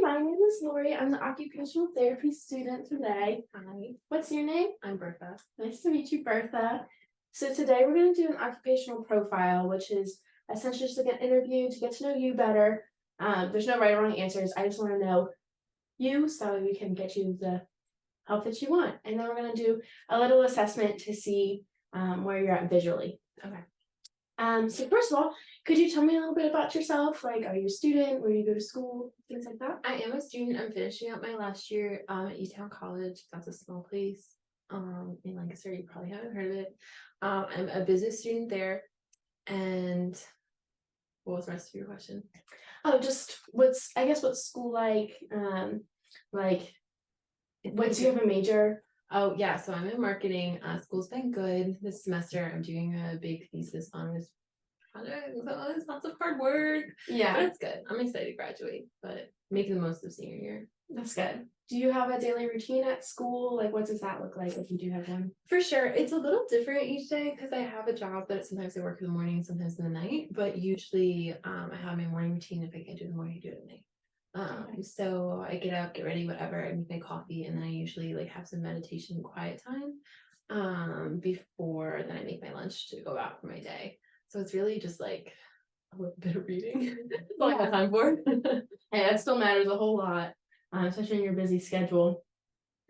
my name is Lori. I'm the occupational therapy student today. Hi, What's your name? I'm Bertha. Nice to meet you, Bertha. So today we're going to do an occupational profile, which is essentially just like an interview to get to know you better. There's no right or wrong answers. I just want to know you so we can get you the help that you want. And then we're going to do a little assessment to see where you're at visually. Okay. So first of all, could you tell me a little bit about yourself? Like, are you a student? Where do you go to school? Things like that. I am a student. I'm finishing up my last year at E-Town College. That's a small place in Lancaster. You probably haven't heard of it. I'm a business student there. And what was the rest of your question? Oh, just what's school like? Like, do you have a major? Oh yeah, so I'm in marketing. School's been good this semester. I'm doing a big thesis on this project. So it's lots of hard work. Yeah, but it's good. I'm excited to graduate, but make the most of senior year. That's good. Do you have a daily routine at school? Like, what does that look like if you do have one? For sure. It's a little different each day because I have a job that sometimes I work in the morning, sometimes in the night, but usually I have my morning routine. If I can't do it in the morning, I do it at night. So I get up, get ready, whatever, I make my coffee, and then I usually like have some meditation quiet time before then I make my lunch to go out for my day. So it's really just like a little bit of reading. That's all I have time for. Hey, that still matters a whole lot, especially in your busy schedule.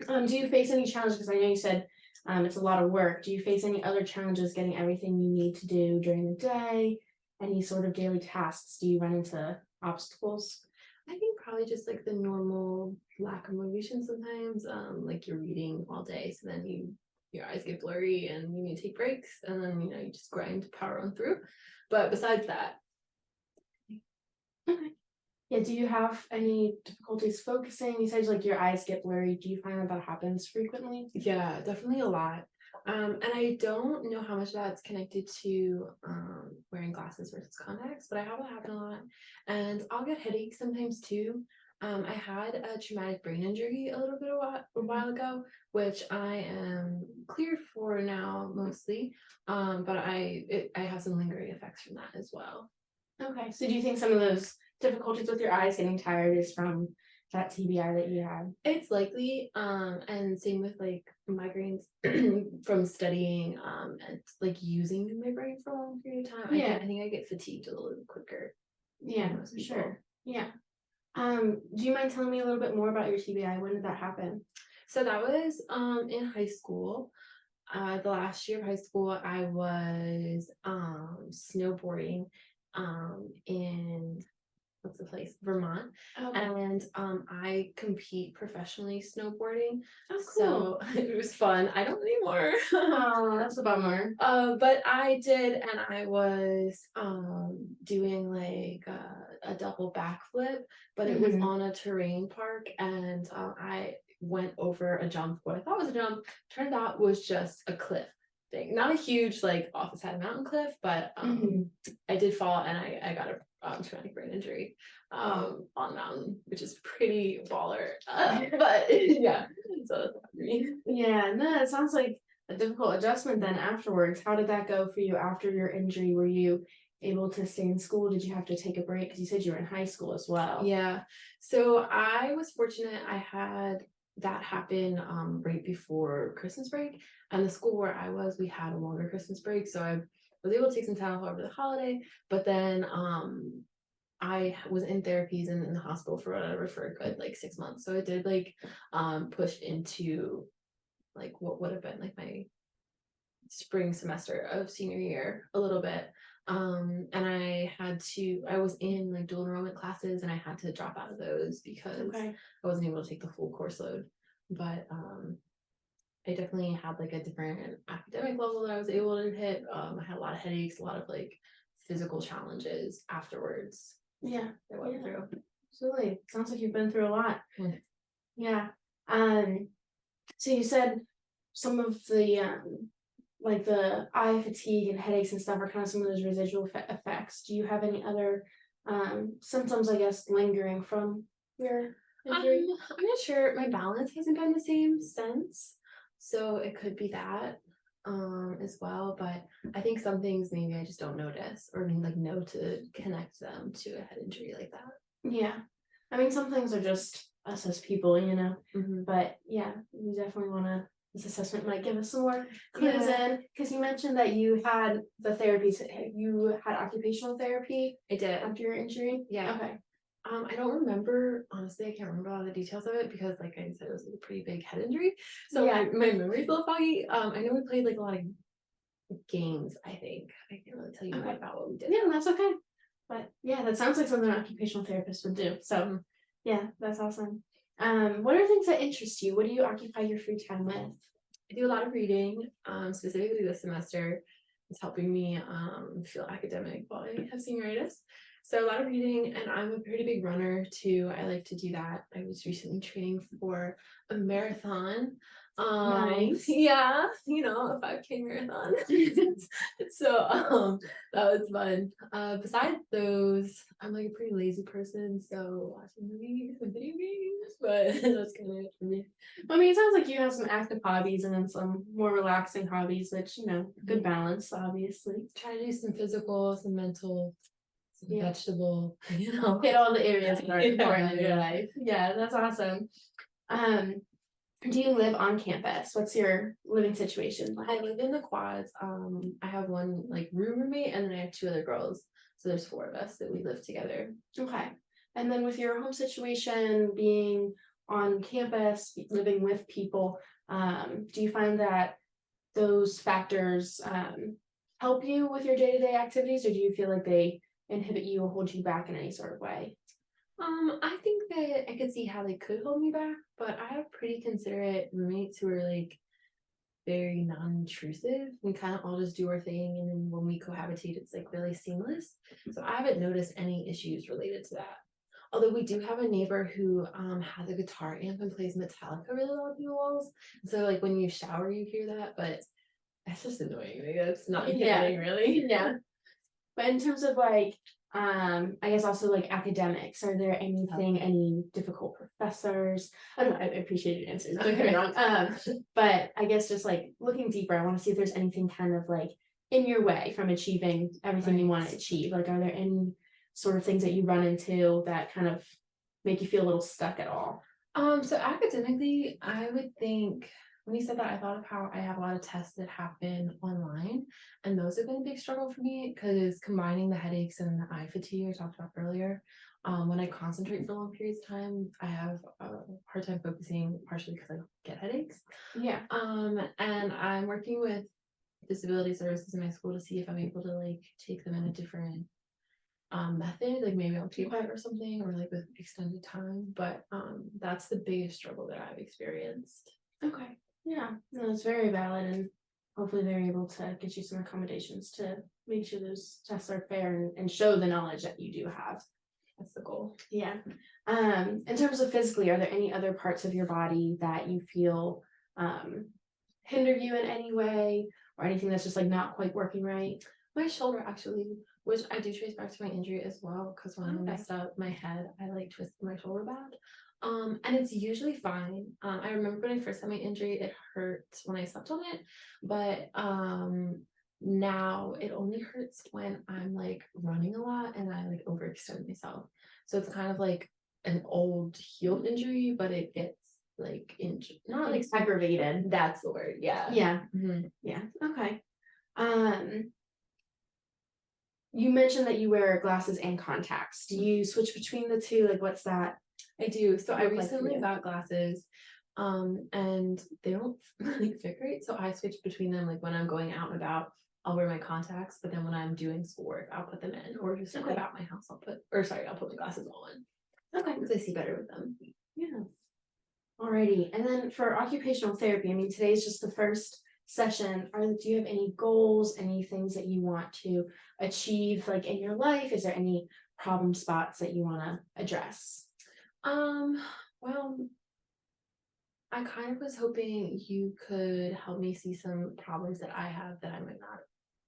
Do you face any challenges? Because I know you said it's a lot of work. Do you face any other challenges getting everything you need to do during the day? Any sort of daily tasks? Do you run into obstacles? I think probably just like the normal lack of motivation sometimes. Like you're reading all day, so then your eyes get blurry and you need to take breaks, and then you just grind power on through. But besides that, okay. Yeah, do you have any difficulties focusing? You said like your eyes get blurry. Do you find that happens frequently? yeah, definitely a lot. And I don't know how much that's connected to wearing glasses versus contacts, but I have it happen a lot. And I'll get headaches sometimes too. I had a traumatic brain injury a little bit a while ago, which I am cleared for now mostly. But I have some lingering effects from that as well. Okay, so do you think some of those difficulties with your eyes getting tired is from that TBI that you had? It's likely, and same with like migraines from studying and like using my brain for a long period of time. Yeah. I think I get fatigued a little bit quicker. Yeah, for sure. Yeah. Do you mind telling me a little bit more about your TBI? When did that happen? So that was in high school. The last year of high school, I was snowboarding in what's the place? Vermont. Okay. And I compete professionally snowboarding. Oh, cool. So it was fun. I don't anymore. Oh, that's a bummer. But I did, and I was doing like a double backflip, but it was on a terrain park, and I went over a jump. What I thought was a jump turned out was just a cliff thing. Not a huge like off the side of mountain cliff, but I did fall, and I got a traumatic brain injury on the mountain, which is pretty baller. But yeah, so that's for me. Yeah, no, it sounds like a difficult adjustment then afterwards. How did that go for you after your injury? Were you able to stay in school? Did you have to take a break? Because you said you were in high school as well. Yeah, so I was fortunate. I had that happen right before Christmas break, and the school where I was, we had a longer Christmas break, so I was able to take some time off over the holiday. But then I was in therapies and in the hospital for whatever for a good like 6 months, so it did like push into like what would have been like my spring semester of senior year a little bit. And I was in like dual enrollment classes, and I had to drop out of those because I wasn't able to take the full course load. But I definitely had like a different academic level that I was able to hit. I had a lot of headaches, a lot of like physical challenges afterwards. Yeah, that I went through. Absolutely. Sounds like you've been through a lot. Mm. Yeah. So you said some of the like the eye fatigue and headaches and stuff are kind of some of those residual effects. Do you have any other symptoms, I guess, lingering from your injury? I'm not sure. My balance hasn't been the same since, so it could be that as well. But I think some things maybe I just don't notice or like know to connect them to a head injury like that. Yeah. I mean, some things are just us as people, Mhm. but yeah, we definitely want to. This assessment might give us some more clues Yeah. in because you mentioned that you had the therapy. You had occupational therapy I did. after your injury. Yeah. Okay. I don't remember, honestly, I can't remember all the details of it because like I said, it was like a pretty big head injury. So Yeah. my memory's a little foggy. I know we played like a lot of games, I think. I can't really tell you more Okay. about what we did. Yeah, that's okay. But yeah, that sounds like something an occupational therapist would do. So Mhm. yeah, that's awesome. What are things that interest you? What do you occupy your free time with? I do a lot of reading, specifically this semester. It's helping me feel academic while I have senioritis. So a lot of reading, and I'm a pretty big runner too. I like to do that. I was recently training for a marathon. Nice. Yeah, a 5K marathon. So that was fun. Besides those, I'm like a pretty lazy person, so watching movies and video games, but that's kind of it for me. I mean, it sounds like you have some active hobbies and then some more relaxing hobbies, which, good balance, obviously. Try to do some physical, some mental, some Yeah. vegetable, Hit all the areas that are Yeah, important in your yeah. life. Yeah, that's awesome. Um, do you live on campus? What's your living situation like? I live in the quads. I have one like roommate and then I have two other girls. So there's four of us that we live together. Okay. And then with your home situation, being on campus, living with people, do you find that those factors help you with your day-to-day activities, or do you feel like they inhibit you or hold you back in any sort of way? I think that I could see how they could hold me back, but I have pretty considerate roommates who are like very non-intrusive. We kind of all just do our thing, and then when we cohabitate, it's like really seamless. So I haven't noticed any issues related to that. Although we do have a neighbor who has a guitar amp and plays Metallica really loud in the walls. So like when you shower, you hear that, but that's just annoying. Like, that's not Yeah. inhibiting, really. Yeah. But in terms of like, I guess also like academics, are there any difficult professors? I don't know, I appreciate your answers, don't get me wrong. But I guess just like looking deeper, I want to see if there's anything kind of like in your way from achieving everything you want Right. to achieve. Like, are there any sort of things that you run into that kind of make you feel a little stuck at all? So academically, I would think when you said that, I thought of how I have a lot of tests that happen online, and those have been a big struggle for me because combining the headaches and the eye fatigue I talked about earlier. When I concentrate for long periods of time, I have a hard time focusing, partially because I get headaches. Yeah. And I'm working with disability services in my school to see if I'm able to like take them in a different method, like maybe on PPAT or something, or like with extended time. But that's the biggest struggle that I've experienced. Okay. Yeah. No, it's very valid, and hopefully they're able to get you some accommodations to make sure those tests are fair and show the knowledge that you do have. That's the goal. Yeah. In terms of physically, are there any other parts of your body that you feel hinder you in any way, or anything that's just like not quite working right? My shoulder actually, which I do trace back to my injury as well, because when I Okay. messed up my head, I like twisted my shoulder bad. And it's usually fine. I remember when I first had my injury, it hurt when I slept on it, but now it only hurts when I'm like running a lot and I like overextend myself. So it's kind of like an old healed injury, but it gets like injured, not like Aggravated. That's the word. Yeah. Yeah. Mhm. Yeah. Okay. You mentioned that you wear glasses and contacts. Do you switch between the two? Like, what's that? I do. So I Look like for recently you? got glasses, and they don't like fit great. So I switch between them. Like when I'm going out and about, I'll wear my contacts. But then when I'm doing schoolwork, I'll put them in, or just Okay. about my house, I'll put my glasses on Okay. because I see better with them. Yeah. Alrighty. And then for occupational therapy, I mean, today's just the first session. Do you have any goals, any things that you want to achieve like in your life? Is there any problem spots that you want to address? Well, I kind of was hoping you could help me see some problems that I have that I might not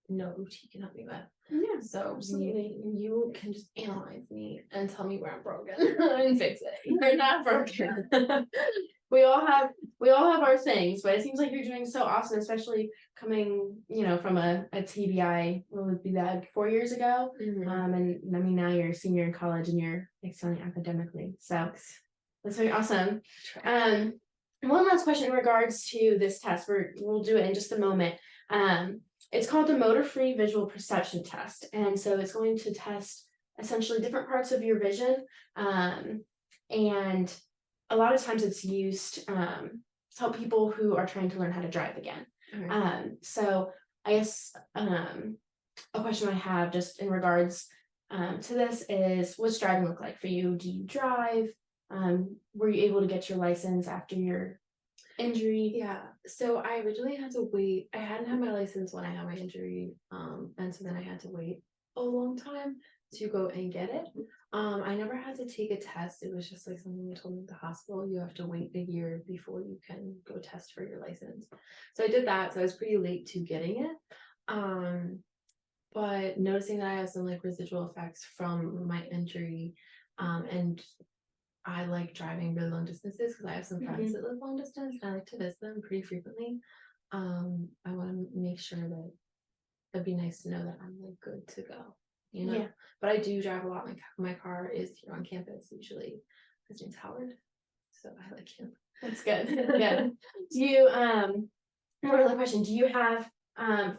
know T can help me with. Yeah, So absolutely. you can just analyze me and tell me where I'm broken and fix it. You're not broken. we all have our things, but it seems like you're doing so awesome, especially coming, from a TBI, what would be that, 4 years ago? And I mean, now you're a senior in college and you're excelling academically. So that's very awesome. One last question in regards to this test. We'll do it in just a moment. It's called the Motor Free Visual Perception Test. And so it's going to test essentially different parts of your vision. And a lot of times it's used to help people who are trying to learn how to drive again. So I guess a question I have just in regards to this is, what's driving look like for you? Do you drive? Were you able to get your license after your injury? Yeah, so I originally had to wait. I hadn't had my license when I had my injury, and so then I had to wait a long time to go and get it. I never had to take a test. It was just like something they told me at the hospital. You have to wait a year before you can go test for your license. So I did that. So I was pretty late to getting it. But noticing that I have some like residual effects from my injury, and I like driving really long distances because I have some friends that live long distance and I like to visit them pretty frequently. I want to make sure that it'd be nice to know that I'm like good to go, Yeah. But I do drive a lot. My car is here on campus usually. His name's Howard, so I like him. That's good. Yeah. Do you one other question, do you have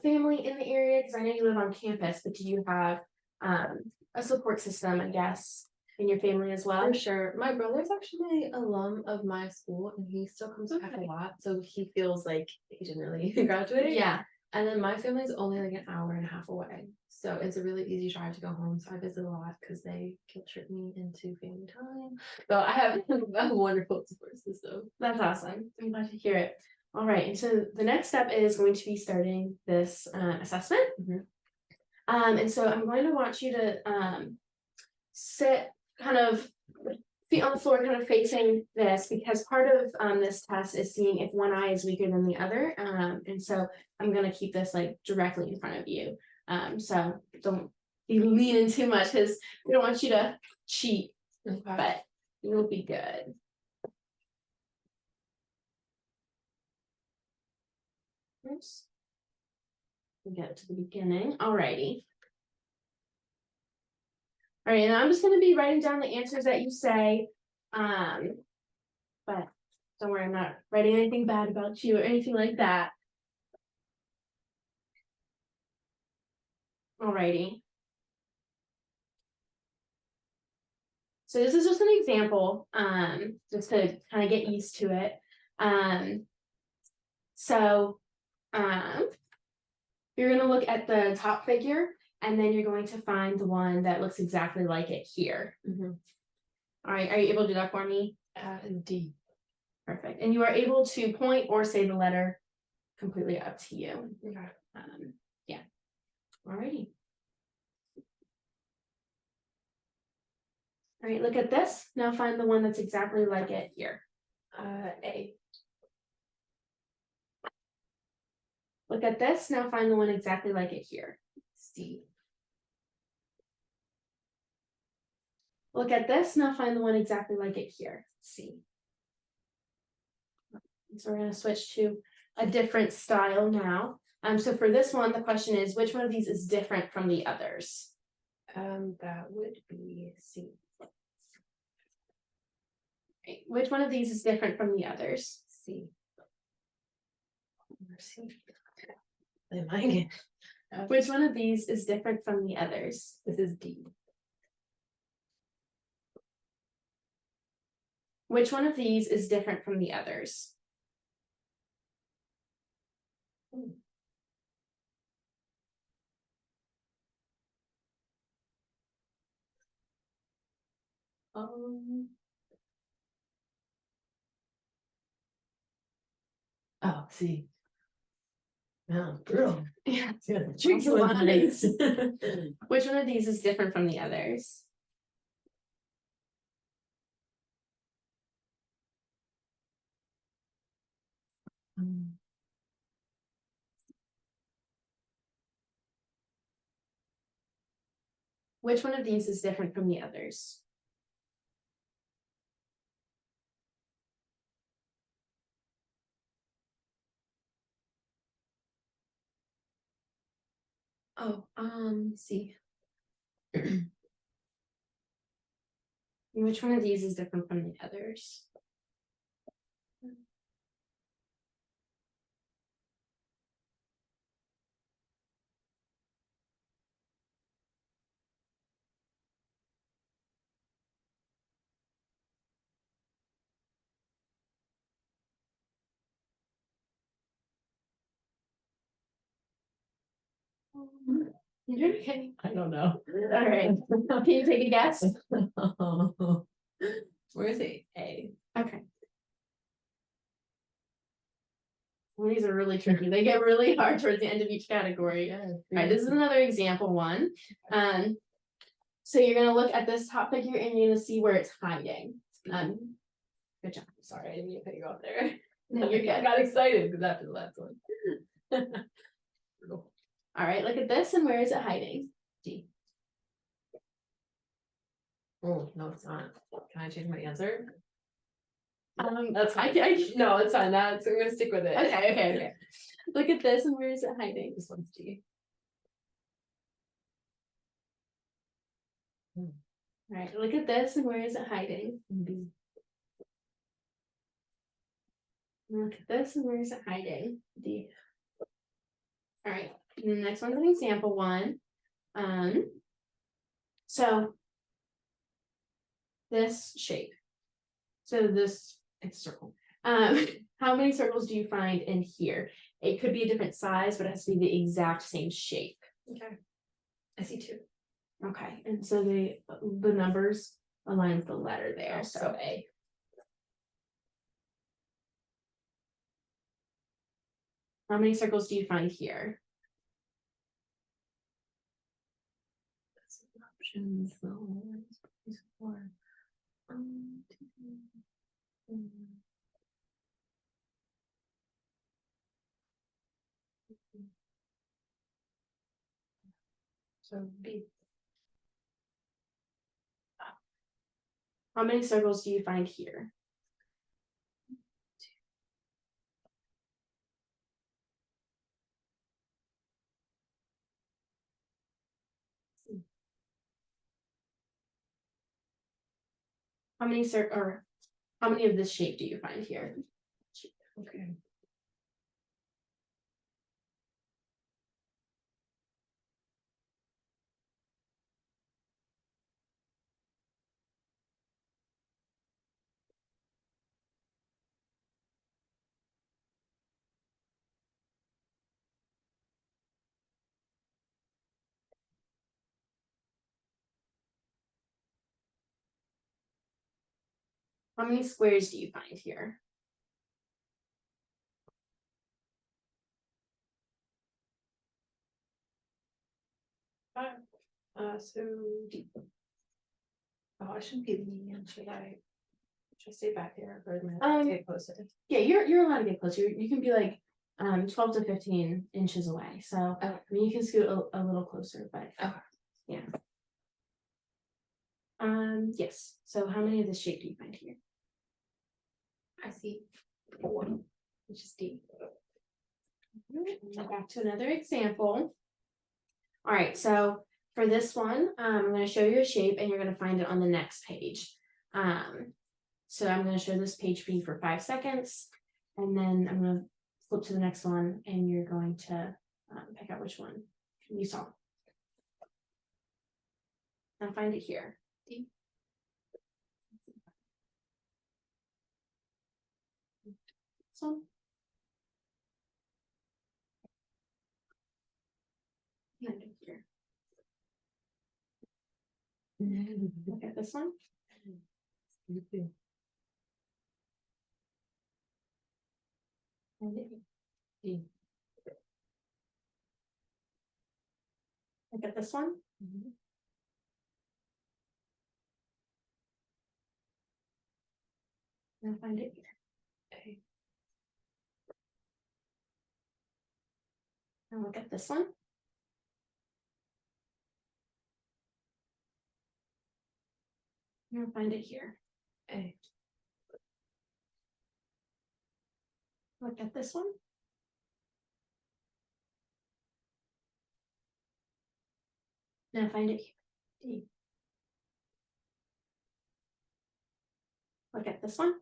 family in the area? Because I know you live on campus, but do you have a support system, I guess, in your family as well? For sure. My brother's actually an alum of my school and he still comes back a lot. So he feels like he didn't really graduate. Yeah. And then my family's only like an hour and a half away. So it's a really easy drive to go home. So I visit a lot because they guilt trip me into family time. So I have a wonderful support system. That's awesome. I'm glad to hear it. All right. And so the next step is going to be starting this assessment. And so I'm going to want you to sit kind of feet on the floor, kind of facing this, because part of this test is seeing if one eye is weaker than the other. And so I'm going to keep this like directly in front of you. So don't be leaning too much because we don't want you to cheat, but you'll be good. Oops. We get to the beginning. Alrighty. All right, and I'm just going to be writing down the answers that you say. But don't worry, I'm not writing anything bad about you or anything like that. Alrighty. So this is just an example, just to kind of get used to it. So you're going to look at the top figure, and then you're going to find the one that looks exactly like it here. All right, are you able to do that for me? D. Perfect. And you are able to point or say the letter, completely up to you. Yeah. Alrighty. All right, look at this. Now find the one that's exactly like it here. A. Look at this. Now find the one exactly like it here. C. Look at this. Now find the one exactly like it here. C. So we're going to switch to a different style now. So for this one, the question is, which one of these is different from the others? That would be C. Right. Which one of these is different from the others? C. C. Again. Which one of these is different from the others? This is D. Which one of these is different from the others? Oh, C. No, brutal. Yeah. Tricky one. Which one of these is different from the others? Which one of these is different from the others? Oh, C. Which one of these is different from the others? You doing okay? I don't know. All right. Can you take a guess? Where is it? A. Okay. Well, these are really tricky. They get really hard towards the end of each category. All right, this is another example one. So you're gonna look at this top figure and you're gonna see where it's hiding. Good job. Sorry, I didn't mean to put you off there. No, you're I good. got excited because after the last one. All right, look at this and where is it hiding? D. Oh, no, it's not. Can I change my answer? That's fine. No, it's fine. I'm gonna stick with it. Okay. Look at this and where is it hiding? This one's D. All right, look at this and where is it hiding? B. Look at this and where is it hiding? D. All right, and the next one's an example one. So this shape. So this it's circle. How many circles do you find in here? It could be a different size, but it has to be the exact same shape. Okay. I see 2. Okay, and so the numbers align with the letter there. So A. how many circles do you find here? Options. Four. 2, 3. So B. How many circles do you find here? How many how many of this shape do you find here? Okay. How many squares do you find here? So D. Oh, I shouldn't be leaning, should I? Should I stay back here or am I get closer? Yeah, you're allowed to get closer. You can be like 12 to 15 inches away. So Okay. I mean you can scoot a little closer, but Okay. yeah. Yes. So how many of this shape do you find here? I see 4, which is D. Back to another example. All right, so for this one, I'm going to show you a shape and you're going to find it on the next page. So I'm going to show this page for you for 5 seconds, and then I'm going to flip to the next one and you're going to pick out which one you saw. I'll find it here. D. This one. Find it here. Look at this one. Find it here. D. Look at this one. Now find it here. A. Now look at this one. Now find it here. A. Look at this one. Now find it here. D. Look at this one.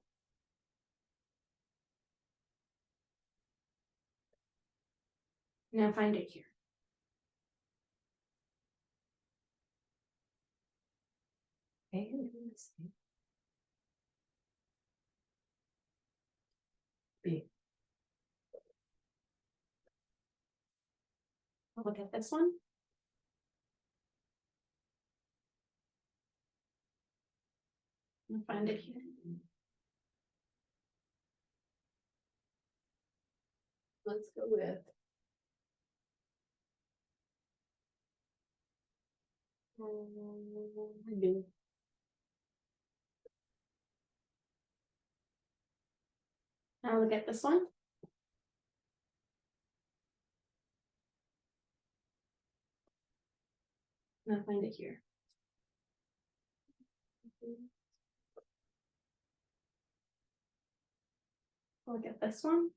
Now find it here. Okay, I'm doing the same. B. Look at this one. Now find it here. Let's go with B. Now look at this one. Now find it here. Look at this one.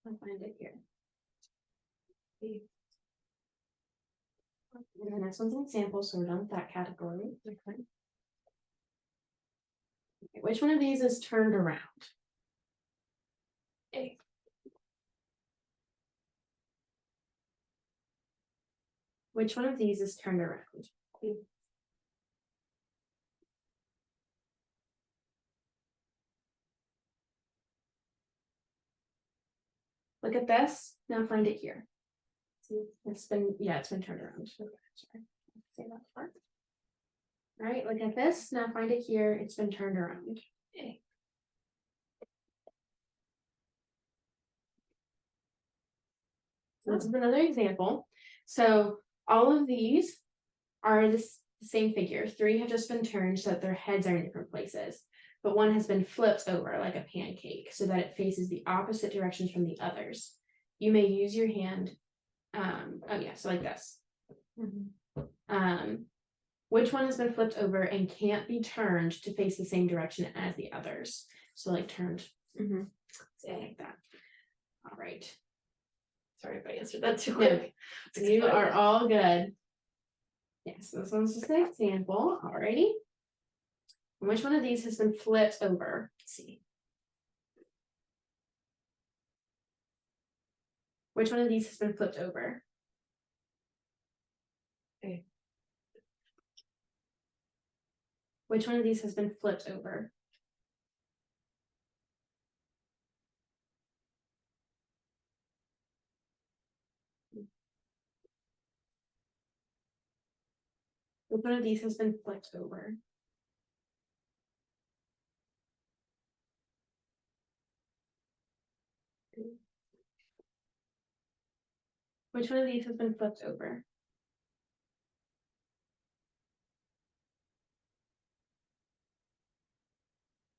Now find it here. B. And the next one's an example, so we're done with that category. Okay. Which one of these is turned around? A. Which one of these is turned around? B. Look at this. Now find it here. See, it's been turned around. Okay, sorry. Say that part. All right, look at this. Now find it here. It's been turned around. A. So this is another example. So all of these are the same figure. 3 have just been turned so that their heads are in different places, but one has been flipped over like a pancake so that it faces the opposite directions from the others. You may use your hand. So like this. Which one has been flipped over and can't be turned to face the same direction as the others? So like turned. Say like that. All right. Sorry if I answered that too No, quick. you are all good. Yes, this one's just an example. Alrighty. Which one of these has been flipped over? C. Which one of these has been flipped over? A. Which one of these has been flipped over? Which one of these has been flipped over? Which one of these has been flipped over?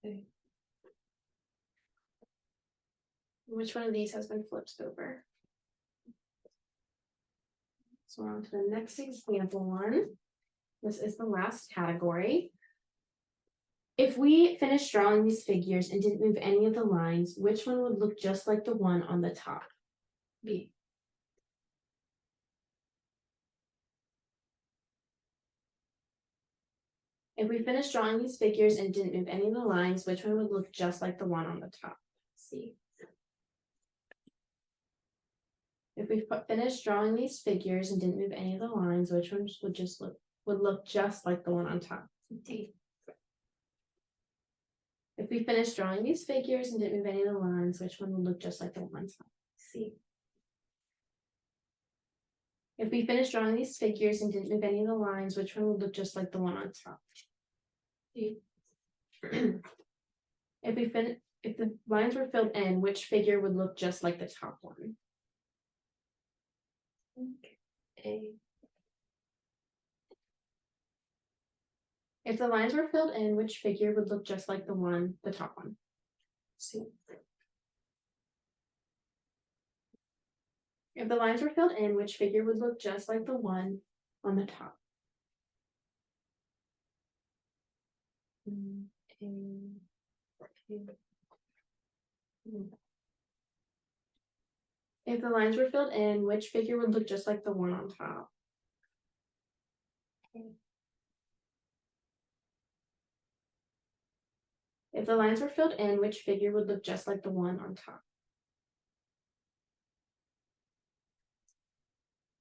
A. Which one of these has been flipped over? So we're on to the next example one. This is the last category. If we finished drawing these figures and didn't move any of the lines, which one would look just like the one on the top? B. If we finished drawing these figures and didn't move any of the lines, which one would look just like the one on the top? C. If we finished drawing these figures and didn't move any of the lines, which ones would look just like the one on top? D. If we finished drawing these figures and didn't move any of the lines, which one would look just like the one on top? C. If we finished drawing these figures and didn't move any of the lines, which one would look just like the one on top? D. If the lines were filled in, which figure would look just like the top one? A. If the lines were filled in, which figure would look just like the top one? C. If the lines were filled in, which figure would look just like the one on the top? If the lines were filled in, which figure would look just like the one on top? If the lines were filled in, which figure would look just like the one on top?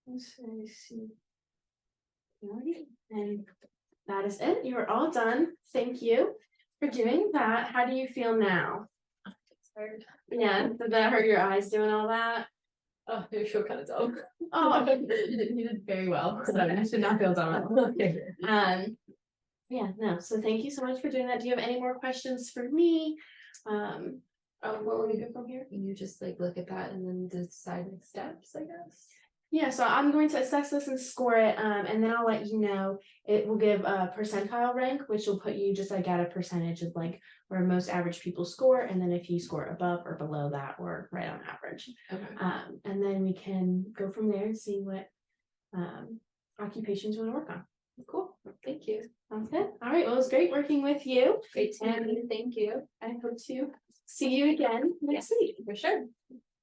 Let's see. Alright, and that is it. You are all done. Thank you for doing that. How do you feel now? It's hard. Yeah, did that hurt your eyes doing all that? Oh, I feel kind of dumb. Oh, You did very well, so I should not feel dumb at all. Okay. yeah, no. So thank you so much for doing that. Do you have any more questions for me? What will we go from here? You just like look at that and then decide next steps, I guess. Yeah, so I'm going to assess this and score it, and then I'll let you know. It will give a percentile rank, which will put you just like at a percentage of like where most average people score, and then if you score above or below that, or right on average. Okay. And then we can go from there and see what occupations you want to work on. Cool. Thank you. Sounds good. All right. Well, it was great working with you. Great to meet you. Thank you. I hope to see you again next week. For sure.